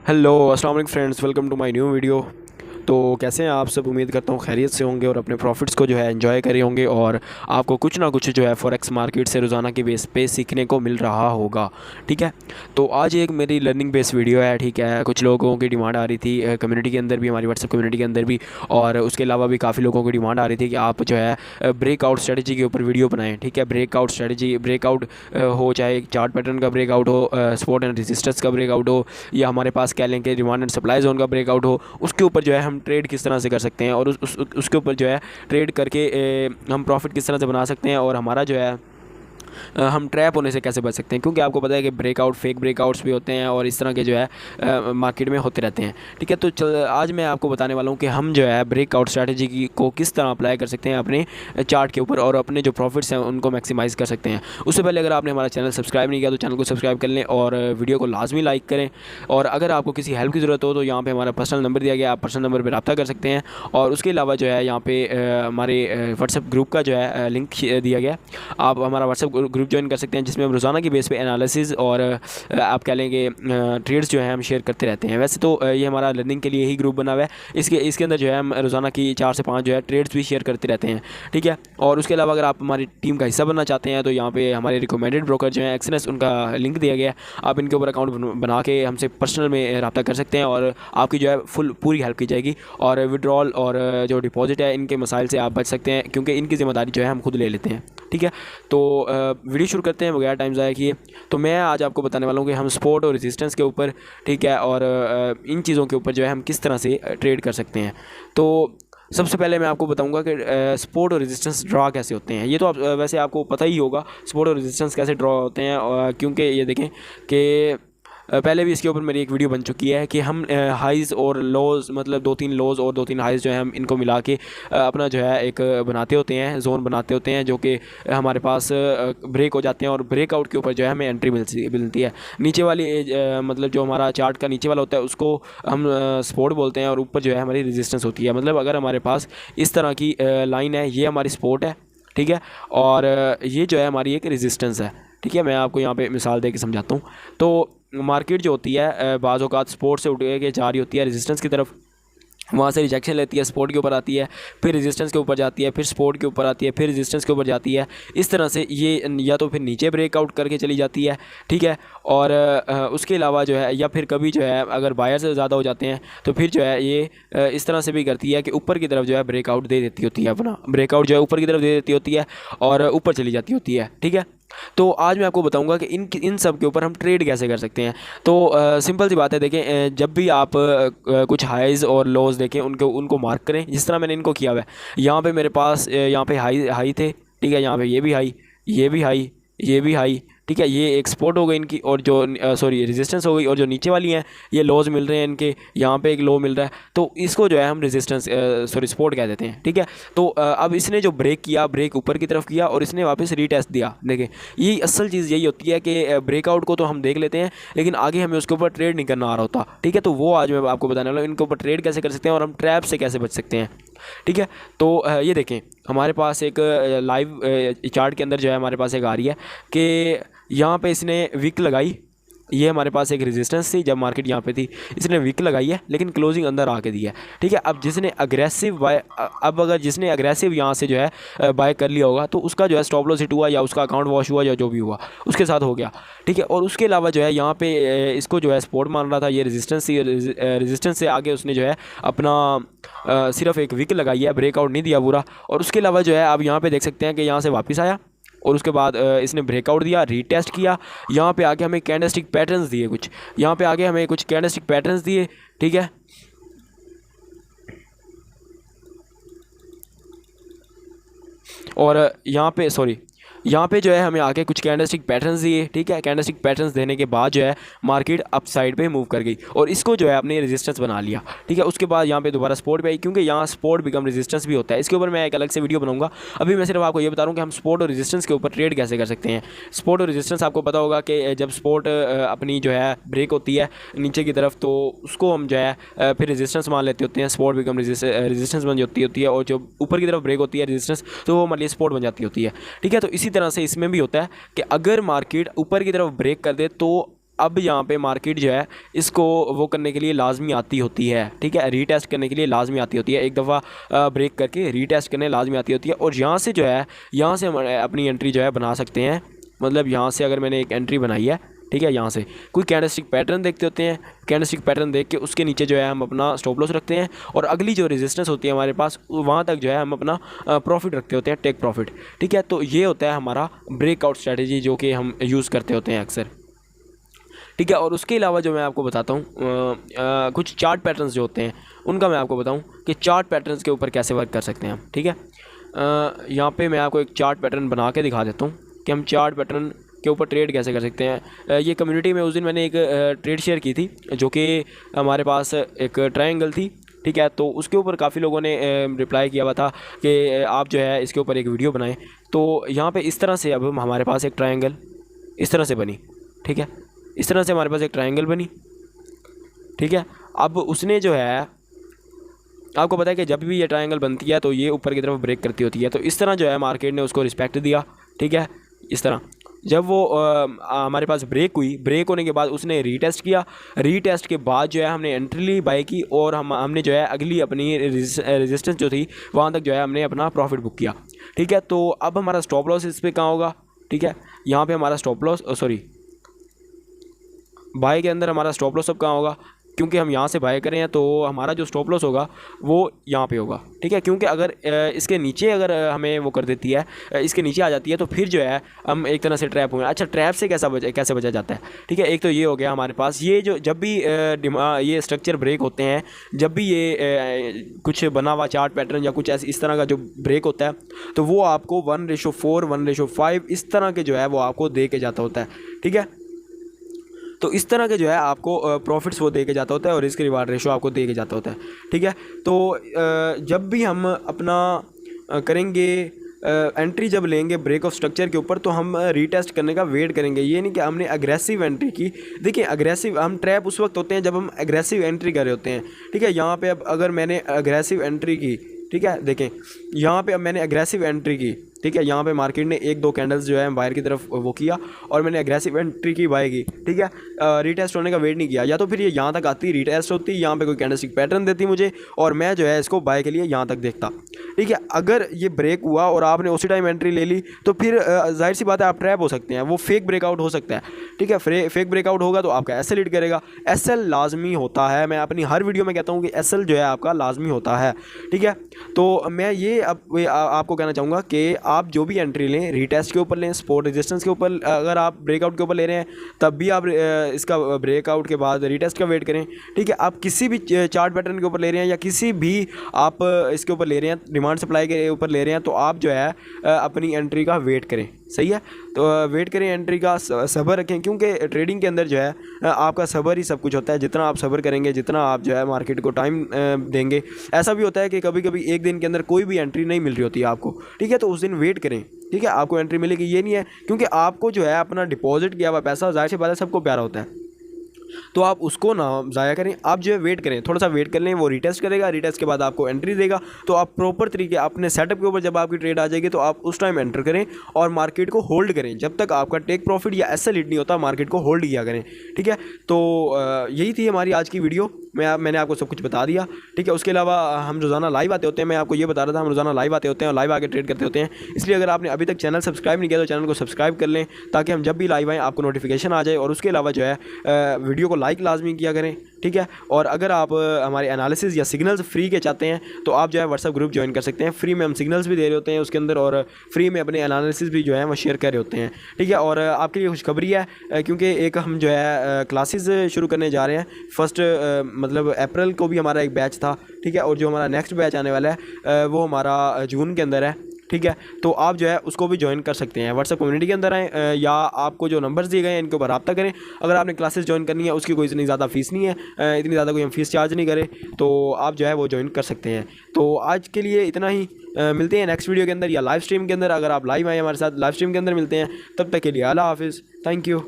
Hello अस्सलाम वालेकुम friends, welcome to my new video. तो कैसे हैं आप सब? उम्मीद करता हूँ खैरियत से होंगे और अपने प्रॉफिट्स को जो है एंजॉय करे होंगे और आपको कुछ ना कुछ जो है फॉरेक्स मार्केट से रोज़ाना के बेस पे सीखने को मिल रहा होगा। ठीक है, तो आज एक मेरी लर्निंग बेस्ड वीडियो है। ठीक है, कुछ लोगों की डिमांड आ रही थी कम्युनिटी के अंदर भी, हमारी व्हाट्सएप कम्युनिटी के अंदर भी, और उसके अलावा भी काफ़ी लोगों की डिमांड आ रही थी कि आप जो है ब्रेकआउट स्ट्रेटजी के ऊपर वीडियो बनाएं। ठीक है, ब्रेकआउट स्ट्रेटजी, ब्रेकआउट हो चाहे चार्ट पैटर्न का ब्रेकआउट हो, सपोर्ट एंड रेजिस्टेंस का ब्रेकआउट हो, या हमारे पास कह लें कि डिमांड एंड सप्लाई जोन का ब्रेकआउट हो, उसके ऊपर जो है हम ट्रेड किस तरह से कर सकते हैं और उसके ऊपर जो है ट्रेड करके हम प्रॉफिट किस तरह से बना सकते हैं, और हमारा जो है हम ट्रैप होने से कैसे बच सकते हैं। क्योंकि आपको पता है कि ब्रेकआउट, फेक ब्रेकआउट्स भी होते हैं और इस तरह के जो है मार्केट में होते रहते हैं। ठीक है, तो आज मैं आपको बताने वाला हूँ कि हम जो है ब्रेकआउट स्ट्रैटेजी को किस तरह अप्लाई कर सकते हैं अपने चार्ट के ऊपर और अपने जो प्रॉफिट्स हैं उनको मैक्सिमाइज़ कर सकते हैं। उससे पहले अगर आपने हमारा चैनल सब्सक्राइब नहीं किया तो चैनल को सब्सक्राइब कर लें और वीडियो को लाजमी लाइक करें। और अगर आपको किसी हेल्प की ज़रूरत हो तो यहाँ पे हमारा पर्सनल नंबर दिया गया, आप पर्सनल नंबर पर रब्ता कर सकते हैं। और उसके अलावा जो है यहाँ पे हमारे व्हाट्सएप ग्रुप का जो है लिंक दिया गया, आप हमारा व्हाट्सएप ग्रुप ज्वाइन कर सकते हैं, जिसमें हम रोज़ाना की बेस पे एनालिसिस और आप कह लेंगे ट्रेड्स जो हैं हम शेयर करते रहते हैं। वैसे तो ये हमारा लर्निंग के लिए ही ग्रुप बना हुआ है। इसके अंदर जो है हम रोज़ाना की 4 से 5 जो है ट्रेड्स भी शेयर करते रहते हैं। ठीक है, और उसके अलावा अगर आप हमारी टीम का हिस्सा बनना चाहते हैं तो यहाँ पे हमारे रिकमेंडेड ब्रोकर जो हैं एक्सनेस, उनका लिंक दिया गया है। आप इनके ऊपर अकाउंट बना के हमसे पर्सनल में रब्ता कर सकते हैं और आपकी जो है पूरी हेल्प की जाएगी। और विड्रॉल और जो डिपॉजिट है, इनके मसाइल से आप बच सकते हैं, क्योंकि इनकी ज़िम्मेदारी जो है हम खुद ले लेते हैं। ठीक है, तो वीडियो शुरू करते हैं बगैर टाइम ज़ाया किए। तो मैं आज आपको बताने वाला हूँ कि हम सपोर्ट और रेजिस्टेंस के ऊपर, ठीक है, और इन चीज़ों के ऊपर जो है हम किस तरह से ट्रेड कर सकते हैं। तो सबसे पहले मैं आपको बताऊंगा कि सपोर्ट और रेजिस्टेंस ड्रा कैसे होते हैं। ये तो वैसे आपको पता ही होगा सपोर्ट और रेजिस्टेंस कैसे ड्रा होते हैं, क्योंकि ये देखें कि पहले भी इसके ऊपर मेरी एक वीडियो बन चुकी है कि हम हाइज़ और लोज़, मतलब 2-3 लोज़ और 2-3 हाइज़ जो है हम इनको मिला के अपना जो है एक बनाते होते हैं, जोन बनाते होते हैं, जो कि हमारे पास ब्रेक हो जाते हैं और ब्रेकआउट के ऊपर जो है हमें एंट्री मिलती है। नीचे वाली मतलब जो हमारा चार्ट का नीचे वाला होता है उसको हम सपोर्ट बोलते हैं और ऊपर जो है हमारी रेजिस्टेंस होती है। मतलब अगर हमारे पास इस तरह की लाइन है, ये हमारी सपोर्ट है, ठीक है, और ये जो है हमारी एक रेजिस्टेंस है। ठीक है, मैं आपको यहाँ पे मिसाल दे के समझाता हूँ। तो मार्केट जो होती है बाज़ औक़ात सपोर्ट से उठ के जा रही होती है रेजिस्टेंस की तरफ, वहाँ से रिजेक्शन लेती है, सपोर्ट के ऊपर आती है, फिर रेजिस्टेंस के ऊपर जाती है, फिर सपोर्ट के ऊपर आती है, फिर रेजिस्टेंस के ऊपर जाती है। इस तरह से ये या तो फिर नीचे ब्रेकआउट करके चली जाती है, ठीक है, और उसके अलावा जो है, या फिर कभी जो है अगर बायर से ज़्यादा हो जाते हैं तो फिर जो है ये इस तरह से भी करती है कि ऊपर की तरफ जो है ब्रेकआउट दे देती होती है, अपना ब्रेकआउट जो है ऊपर की तरफ दे देती होती है और ऊपर चली जाती होती है। ठीक है, तो आज मैं आपको बताऊंगा कि इन सब के ऊपर हम ट्रेड कैसे कर सकते हैं। तो सिंपल सी बात है, देखें, जब भी आप कुछ हाइज़ और लोज़ देखें, उनको मार्क करें, जिस तरह मैंने इनको किया हुआ है। यहाँ पे मेरे पास यहाँ पे हाई थे, ठीक है, यहाँ पे ये भी हाई, ये भी हाई, ये भी हाई, ठीक है, ये एक सपोर्ट हो गई इनकी, और जो सॉरी रेजिस्टेंस हो गई, और जो नीचे वाली हैं ये लोज मिल रहे हैं इनके, यहाँ पे एक लो मिल रहा है, तो इसको जो है हम रेजिस्टेंस सॉरी सपोर्ट कह देते हैं। ठीक है, तो अब इसने जो ब्रेक किया, ब्रेक ऊपर की तरफ किया और इसने वापस रीटेस्ट दिया। देखें, ये असल चीज़ यही होती है कि ब्रेकआउट को तो हम देख लेते हैं, लेकिन आगे हमें उसके ऊपर ट्रेड नहीं करना आ रहा होता। ठीक है, तो वो आज मैं आपको बताने वाला हूँ, इनके ऊपर ट्रेड कैसे कर सकते हैं और हम ट्रैप से कैसे बच सकते हैं। ठीक है, तो ये देखें, हमारे पास एक लाइव चार्ट के अंदर जो है हमारे पास एक आ रही है कि यहाँ पे इसने विक लगाई, ये हमारे पास एक रेजिस्टेंस थी जब मार्केट यहाँ पे थी, इसने विक लगाई है लेकिन क्लोजिंग अंदर आके दी है। ठीक है, अब जिसने अग्रेसिव बाय, अब अगर जिसने अग्रेसिव यहाँ से जो है बाय कर लिया होगा तो उसका जो है स्टॉप लॉस हिट हुआ, या उसका अकाउंट वॉश हुआ, या जो भी हुआ उसके साथ हो गया। ठीक है, और उसके अलावा जो है यहाँ पे इसको जो है सपोर्ट मान रहा था, ये रेजिस्टेंस थी, रेजिस्टेंस से आगे उसने जो है अपना सिर्फ एक विक लगाई है, ब्रेकआउट नहीं दिया पूरा। और उसके अलावा जो है आप यहाँ पे देख सकते हैं कि यहाँ से वापस आया और उसके बाद इसने ब्रेकआउट दिया, रीटेस्ट किया, यहाँ पे आके हमें कैंडलस्टिक पैटर्न्स दिए कुछ, यहाँ पे आगे हमें कुछ कैंडलस्टिक पैटर्न्स दिए। ठीक है, और यहाँ पे जो है हमें आके कुछ कैंडलस्टिक पैटर्न्स दिए। ठीक है, कैंडलस्टिक पैटर्न्स देने के बाद जो है मार्केट अप साइड पे मूव कर गई और इसको जो है अपने रेजिस्टेंस बना लिया। ठीक है, उसके बाद यहाँ पे दोबारा सपोर्ट पे आई, क्योंकि यहाँ सपोर्ट बिकम रेजिस्टेंस भी होता है। इसके ऊपर मैं एक अलग से वीडियो बनाऊंगा। अभी मैं सिर्फ आपको ये बता रहा हूँ कि हम सपोर्ट और रेजिस्टेंस के ऊपर ट्रेड कैसे कर सकते हैं। सपोर्ट और रेजिस्टेंस आपको पता होगा कि जब सपोर्ट अपनी जो है ब्रेक होती है नीचे की तरफ, तो उसको हम जो है फिर रेजिस्टेंस मान लेते होते हैं, सपोर्ट बिकम रेजिस्टेंस बन जाती होती है, और जो ऊपर की तरफ ब्रेक होती है रेजिस्टेंस, तो वो हमारे लिए सपोर्ट बन जाती होती है। ठीक है, तो इसी तरह से इसमें भी होता है कि अगर मार्केट ऊपर की तरफ ब्रेक कर दे तो अब यहाँ पे मार्केट जो है इसको वो करने के लिए लाजमी आती होती है, ठीक है, रीटेस्ट करने के लिए लाजमी आती होती है, एक दफ़ा ब्रेक करके रीटेस्ट करने लाजमी आती होती है। और यहाँ से जो है, यहाँ से हम अपनी एंट्री जो है बना सकते हैं। मतलब यहाँ से अगर मैंने एक एंट्री बनाई है, ठीक है, यहाँ से कोई कैंडलस्टिक पैटर्न देखते होते हैं, कैंडलस्टिक पैटर्न देख के उसके नीचे जो है हम अपना स्टॉप लॉस रखते हैं, और अगली जो रेजिस्टेंस होती है हमारे पास वहाँ तक जो है हम अपना प्रॉफिट रखते होते हैं, टेक प्रॉफिट, ठीक है। तो ये होता है हमारा ब्रेकआउट स्ट्रैटेजी जो कि हम यूज़ करते होते हैं अक्सर, ठीक है। और उसके अलावा जो मैं आपको बताता हूँ कुछ चार्ट पैटर्न्स जो होते हैं उनका मैं आपको बताऊँ कि चार्ट पैटर्न्स के ऊपर कैसे वर्क कर सकते हैं हम, ठीक है। यहाँ पे मैं आपको एक चार्ट पैटर्न बना के दिखा देता हूँ कि हम चार्ट पैटर्न के ऊपर ट्रेड कैसे कर सकते हैं। ये कम्युनिटी में उस दिन मैंने एक ट्रेड शेयर की थी जो कि हमारे पास एक ट्रायंगल थी, ठीक है। तो उसके ऊपर काफ़ी लोगों ने रिप्लाई किया हुआ था कि आप जो है इसके ऊपर एक वीडियो बनाएं। तो यहाँ पे इस तरह से अब हमारे पास एक ट्रायंगल इस तरह से बनी, ठीक है, इस तरह से हमारे पास एक ट्रायंगल बनी, ठीक है। अब उसने जो है, आपको पता है कि जब भी ये ट्रायंगल बनती है तो ये ऊपर की तरफ ब्रेक करती होती है, तो इस तरह जो है मार्केट ने उसको रिस्पेक्ट दिया, ठीक है। इस तरह जब वो हमारे पास ब्रेक हुई, ब्रेक होने के बाद उसने रीटेस्ट किया, रीटेस्ट के बाद जो है हमने एंट्री ली, बाई की, और हमने जो है अगली अपनी रेजिस्टेंस जो थी वहाँ तक जो है हमने अपना प्रॉफिट बुक किया, ठीक है। तो अब हमारा स्टॉप लॉस इस पर कहाँ होगा, ठीक है, यहाँ पे हमारा स्टॉप लॉस, सॉरी बाय के अंदर हमारा स्टॉप लॉस अब कहाँ होगा, क्योंकि हम यहाँ से बाय करें हैं तो हमारा जो स्टॉप लॉस होगा वो यहाँ पे होगा, ठीक है। क्योंकि अगर इसके नीचे अगर हमें वो कर देती है, इसके नीचे आ जाती है, तो फिर जो है हम एक तरह से ट्रैप हुए। अच्छा, ट्रैप से कैसे बचा जाता है, ठीक है। एक तो ये हो गया हमारे पास, ये जो जब भी ये स्ट्रक्चर ब्रेक होते हैं, जब भी ये कुछ बना हुआ चार्ट पैटर्न या कुछ ऐसे इस तरह का जो ब्रेक होता है, तो वो आपको 1:4 1:5 इस तरह के जो है वो आपको दे के जाता होता है, ठीक है। तो इस तरह के जो है आपको प्रॉफिट्स वो दे के जाता होता है और रिस्क रिवार्ड रेशो आपको दे के जाता होता है, ठीक है। तो जब भी हम अपना करेंगे एंट्री, जब लेंगे ब्रेक ऑफ स्ट्रक्चर के ऊपर, तो हम रीटेस्ट करने का वेट करेंगे। ये नहीं कि हमने अग्रेसिव एंट्री की। देखिए, अग्रेसिव हम ट्रैप उस वक्त होते हैं जब हम अग्रेसिव एंट्री कर रहे होते हैं, ठीक है। यहाँ पे अब अगर मैंने अग्रेसिव एंट्री की, ठीक है, देखें यहाँ पे अब मैंने अग्रेसिव एंट्री की, ठीक है। यहाँ पे मार्केट ने 1-2 कैंडल्स जो है बाहर की तरफ वो किया और मैंने एग्रेसिव एंट्री की, बाय की, ठीक है। रीटेस्ट होने का वेट नहीं किया, या तो फिर ये यहाँ तक आती, रीटेस्ट होती, यहाँ पे कोई कैंडलस्टिक पैटर्न देती मुझे और मैं जो है इसको बाय के लिए यहाँ तक देखता, ठीक है। अगर ये ब्रेक हुआ और आपने उसी टाइम एंट्री ले ली तो फिर जाहिर सी बात है आप ट्रैप हो सकते हैं, वो फेक ब्रेकआउट हो सकता है, ठीक है। फेक ब्रेकआउट होगा तो आपका एसएल हिट करेगा। एसएल लाजमी होता है, मैं अपनी हर वीडियो में कहता हूँ कि एसएल जो है आपका लाजमी होता है, ठीक है। तो मैं ये अब आपको कहना चाहूँगा कि आप जो भी एंट्री लें, रीटेस्ट के ऊपर लें, सपोर्ट रेजिस्टेंस के ऊपर, अगर आप ब्रेकआउट के ऊपर ले रहे हैं तब भी आप इसका ब्रेकआउट के बाद रीटेस्ट का वेट करें, ठीक है। आप किसी भी चार्ट पैटर्न के ऊपर ले रहे हैं या किसी भी आप इसके ऊपर ले रहे हैं, डिमांड सप्लाई के ऊपर ले रहे हैं, तो आप जो है अपनी एंट्री का वेट करें, सही है। तो वेट करें एंट्री का, सब्र रखें, क्योंकि ट्रेडिंग के अंदर जो है आपका सब्र ही सब कुछ होता है। जितना आप सब्र करेंगे, जितना आप जो है मार्केट को टाइम देंगे, ऐसा भी होता है कि कभी कभी एक दिन के अंदर कोई भी एंट्री नहीं मिल रही होती है आपको, ठीक है। तो उस दिन वेट करें, ठीक है, आपको एंट्री मिलेगी, ये नहीं है, क्योंकि आपको जो है अपना डिपॉजिट किया हुआ पैसा जाहिर सी बात है सबको प्यारा होता है, तो आप उसको ना ज़ाया करें, आप जो है वेट करें, थोड़ा सा वेट कर लें, वो रीटेस्ट करेगा, रीटेस्ट के बाद आपको एंट्री देगा, तो आप प्रॉपर तरीके अपने सेटअप के ऊपर जब आपकी ट्रेड आ जाएगी तो आप उस टाइम एंटर करें और मार्केट को होल्ड करें जब तक आपका टेक प्रॉफिट या एसएल हिट नहीं होता, मार्केट को होल्ड किया करें, ठीक है। तो यही थी हमारी आज की वीडियो, मैंने आपको सब कुछ बता दिया, ठीक है। उसके अलावा हम रोज़ाना लाइव आते होते हैं, मैं आपको ये बता रहा था हम रोज़ाना लाइव आते होते हैं और लाइव आके ट्रेड करते होते हैं, इसलिए अगर आपने अभी तक चैनल सब्सक्राइब नहीं किया तो चैनल को सब्सक्राइब कर लें ताकि हम जब भी लाइव आएँ आपको नोटिफिकेशन आ जाए। और उसके अलावा जो है वीडियो को लाइक लाजमी किया करें, ठीक है। और अगर आप हमारे एनालिसिस या सिग्नल्स फ्री के चाहते हैं तो आप जो है व्हाट्सएप ग्रुप ज्वाइन कर सकते हैं, फ्री में हम सिग्नल्स भी दे रहे होते हैं उसके अंदर और फ्री में अपने एनालिसिस भी जो है वो शेयर कर रहे होते हैं, ठीक है। और आपके लिए खुशखबरी है क्योंकि एक हम जो है क्लासेस शुरू करने जा रहे हैं, फर्स्ट मतलब अप्रैल को भी हमारा एक बैच था, ठीक है। और जो हमारा नेक्स्ट बैच आने वाला है वो हमारा जून के अंदर है, ठीक है। तो आप जो है उसको भी ज्वाइन कर सकते हैं, व्हाट्सएप कम्युनिटी के अंदर आएँ या आपको जो नंबर्स दिए गए हैं इनके ऊपर रब्ता करें। अगर आपने क्लासेस ज्वाइन करनी है उसकी कोई इतनी ज़्यादा फ़ीस नहीं है, इतनी ज़्यादा कोई हम फीस चार्ज नहीं करें, तो आप जो है वो ज्वाइन कर सकते हैं। तो आज के लिए इतना ही, मिलते हैं नेक्स्ट वीडियो के अंदर या लाइव स्ट्रीम के अंदर। अगर आप लाइव आए हमारे साथ लाइव स्ट्रीम के अंदर मिलते हैं, तब तक के लिए अल्लाह हाफिज़, थैंक यू।